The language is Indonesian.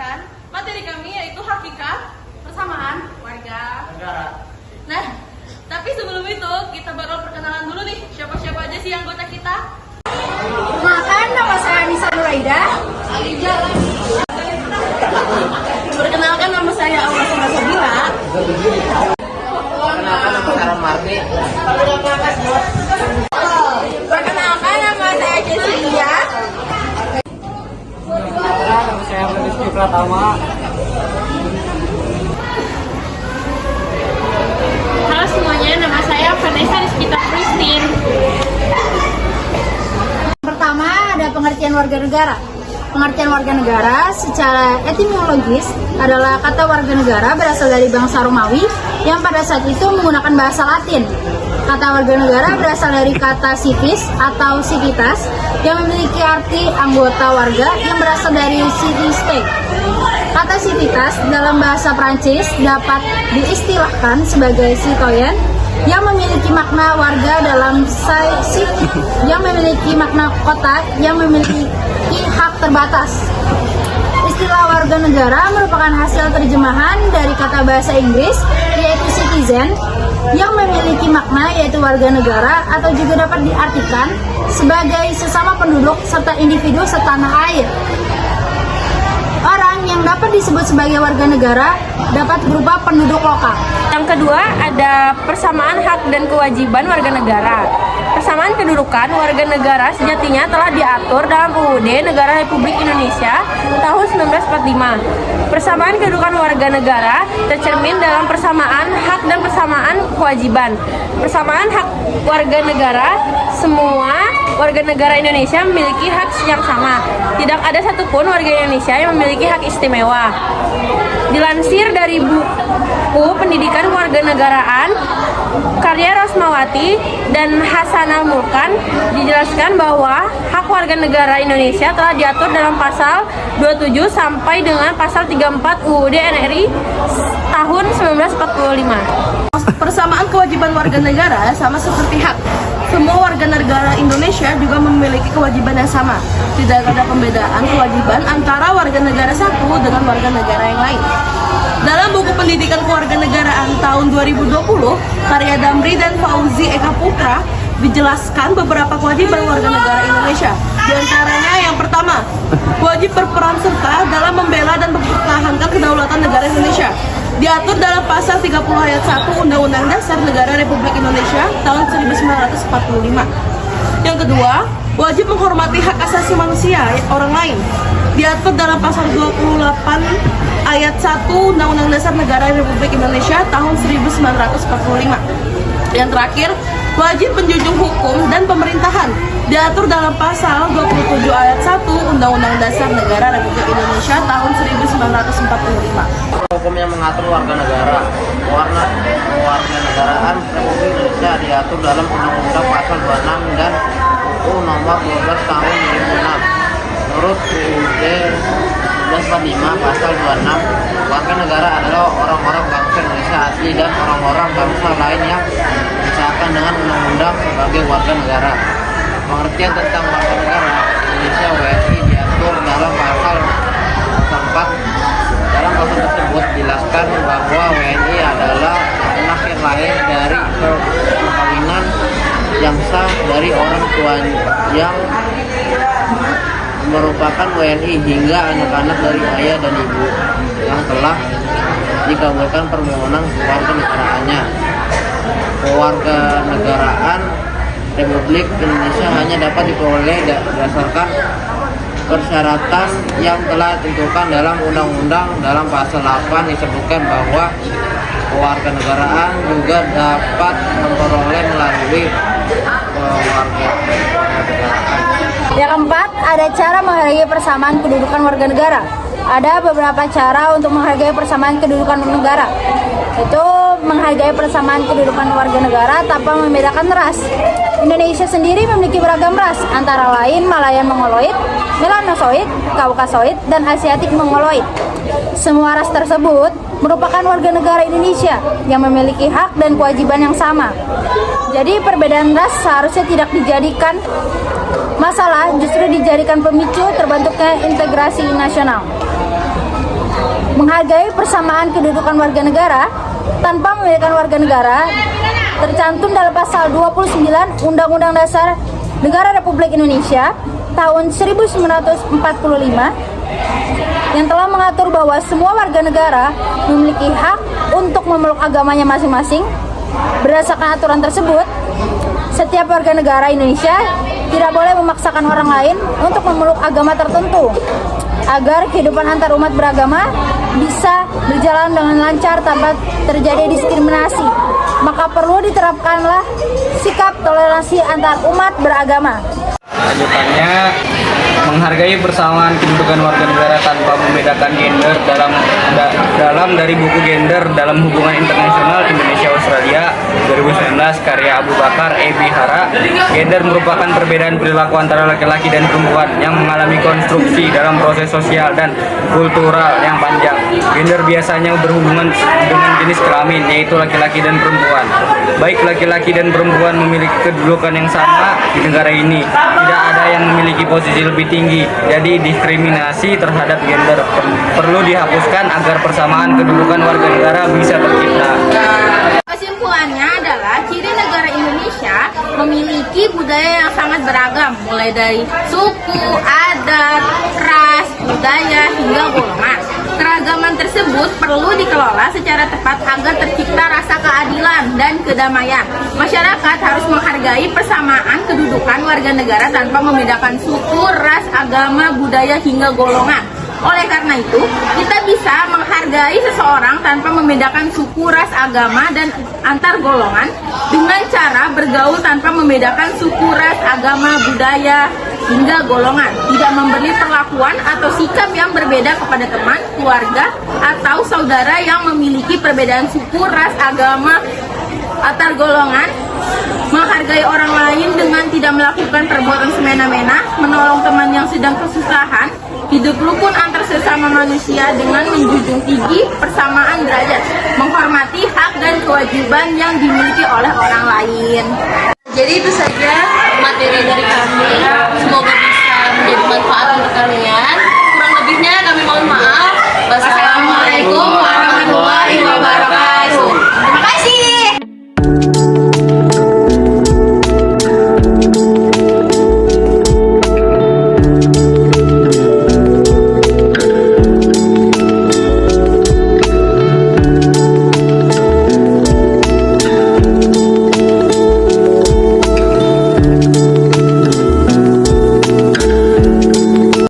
menyampaikan materi kami yaitu hakikat persamaan warga negara. Nah, tapi sebelum itu kita bakal perkenalan dulu nih siapa-siapa aja sih anggota kita. Makan, nama saya Nisa Nuraida. Perkenalkan nama saya Aura Sabila. Perkenalkan nama saya Marti. Perkenalkan nama saya Jessica. Nama saya Rizky Pratama. Halo semuanya, nama saya Vanessa Rizkita Christine. Pertama ada pengertian warga negara. Pengertian warga negara secara etimologis adalah kata warga negara berasal dari bangsa Romawi yang pada saat itu menggunakan bahasa Latin. Kata warga negara berasal dari kata civis atau civitas yang memiliki arti anggota warga yang berasal dari cité. Kata civitas dalam bahasa Prancis dapat diistilahkan sebagai citoyen yang memiliki makna warga dalam yang memiliki makna kota yang memiliki hak terbatas. Istilah warga negara merupakan hasil terjemahan dari kata bahasa Inggris yaitu citizen yang memiliki makna yaitu warga negara atau juga dapat diartikan sebagai sesama penduduk serta individu setanah air. Orang yang dapat disebut sebagai warga negara dapat berupa penduduk lokal. Yang kedua ada persamaan hak dan kewajiban warga negara. Persamaan kedudukan warga negara sejatinya telah diatur dalam UUD Negara Republik Indonesia tahun 1945. Persamaan kedudukan warga negara tercermin dalam persamaan hak dan persamaan kewajiban. Persamaan hak warga negara, semua warga negara Indonesia memiliki hak yang sama. Tidak ada satupun warga Indonesia yang memiliki hak istimewa. Dilansir dari buku Pendidikan Kewarganegaraan karya Rosmawati dan Hasanal Mulkan dijelaskan bahwa hak warga negara Indonesia telah diatur dalam pasal 27 sampai dengan pasal 34 UUD NRI tahun 1945. Persamaan kewajiban warga negara sama seperti hak. Semua warga negara Indonesia juga memiliki kewajiban yang sama. Tidak ada pembedaan kewajiban antara warga negara satu dengan warga negara yang lain. Dalam buku Pendidikan Kewarganegaraan tahun 2020, karya Damri dan Fauzi Eka Putra dijelaskan beberapa kewajiban warga negara Indonesia. Di antaranya yang pertama, wajib berperan serta dalam membela dan mempertahankan kedaulatan negara Indonesia. Diatur dalam pasal 30 ayat 1 Undang-Undang Dasar Negara Republik Indonesia tahun 1945. Yang kedua, wajib menghormati hak asasi manusia orang lain. Diatur dalam pasal 28 ayat 1 Undang-Undang Dasar Negara Republik Indonesia tahun 1945. Yang terakhir, wajib menjunjung hukum dan pemerintahan. Diatur dalam pasal 27 ayat 1 Undang-Undang Dasar Negara Republik Indonesia tahun 1945. Hukum yang mengatur warga negara. Warga negaraan Republik Indonesia diatur dalam Undang-Undang Pasal 26 dan UU Nomor 12 Tahun 2006. Menurut UUD 1945 Pasal 26, warga negara adalah orang-orang bangsa Indonesia asli dan orang-orang bangsa lain yang disahkan dengan undang-undang sebagai warga negara. Pengertian tentang warga negara Indonesia WNI diatur dalam pasal 4. Dalam pasal tersebut dijelaskan bahwa WNI adalah anak yang lahir dari perkawinan yang sah dari orang tua yang merupakan WNI hingga anak-anak dari ayah dan ibu yang telah dikabulkan permohonan kewarganegaraannya. Kewarganegaraan Republik Indonesia hanya dapat diperoleh berdasarkan persyaratan yang telah ditentukan dalam undang-undang. Dalam pasal 8 disebutkan bahwa kewarganegaraan juga dapat memperoleh melalui kewarganegaraan. Yang keempat, ada cara menghargai persamaan kedudukan warga negara. Ada beberapa cara untuk menghargai persamaan kedudukan negara. Itu menghargai persamaan kedudukan warga negara tanpa membedakan ras. Indonesia sendiri memiliki beragam ras, antara lain Malayan Mongoloid, Melanosoid, Kaukasoid, dan Asiatik Mongoloid. Semua ras tersebut merupakan warga negara Indonesia yang memiliki hak dan kewajiban yang sama. Jadi perbedaan ras seharusnya tidak dijadikan masalah, justru dijadikan pemicu terbentuknya integrasi nasional. menghargai persamaan kedudukan warga negara tanpa membedakan warga negara tercantum dalam pasal 29 Undang-Undang Dasar Negara Republik Indonesia tahun 1945 yang telah mengatur bahwa semua warga negara memiliki hak untuk memeluk agamanya masing-masing. Berdasarkan aturan tersebut, setiap warga negara Indonesia tidak boleh memaksakan orang lain untuk memeluk agama tertentu agar kehidupan antar umat beragama bisa berjalan dengan lancar tanpa terjadi diskriminasi. Maka perlu diterapkanlah sikap toleransi antar umat beragama. Lanjutannya, menghargai persamaan kedudukan warga negara tanpa membedakan gender dalam dari buku gender dalam hubungan internasional Indonesia-Australia 2019 karya Abu Bakar E. Bihara. Gender merupakan perbedaan perilaku antara laki-laki dan perempuan yang mengalami konstruksi dalam proses sosial dan kultural yang panjang. Gender biasanya berhubungan dengan jenis kelamin, yaitu laki-laki dan perempuan. Baik laki-laki dan perempuan memiliki kedudukan yang sama di negara ini. Tidak ada yang memiliki posisi lebih tinggi. Jadi diskriminasi terhadap gender perlu dihapuskan agar persamaan kedudukan warga negara bisa tercipta. Kesimpulannya adalah ciri negara Indonesia memiliki budaya yang sangat beragam, mulai dari suku, adat, ras, budaya, hingga golongan. Keragaman tersebut perlu dikelola secara tepat agar tercipta rasa keadilan dan kedamaian. Masyarakat harus menghargai persamaan kedudukan warga negara tanpa membedakan suku, ras, agama, budaya, hingga golongan. Oleh karena itu, kita bisa menghargai seseorang tanpa membedakan suku, ras, agama, dan antar golongan dengan cara bergaul tanpa membedakan suku, ras, agama, budaya, hingga golongan. Tidak memberi perlakuan atau sikap yang berbeda kepada teman, keluarga, atau saudara yang memiliki perbedaan suku, ras, agama, antar golongan. Menghargai orang lain dengan tidak melakukan perbuatan semena-mena, menolong teman yang sedang kesusahan, hidup rukun antar sesama manusia dengan menjunjung tinggi persamaan derajat, menghormati hak dan kewajiban yang dimiliki oleh orang lain. Jadi itu saja materi dari kami. Semoga bisa menjadi manfaat untuk kalian.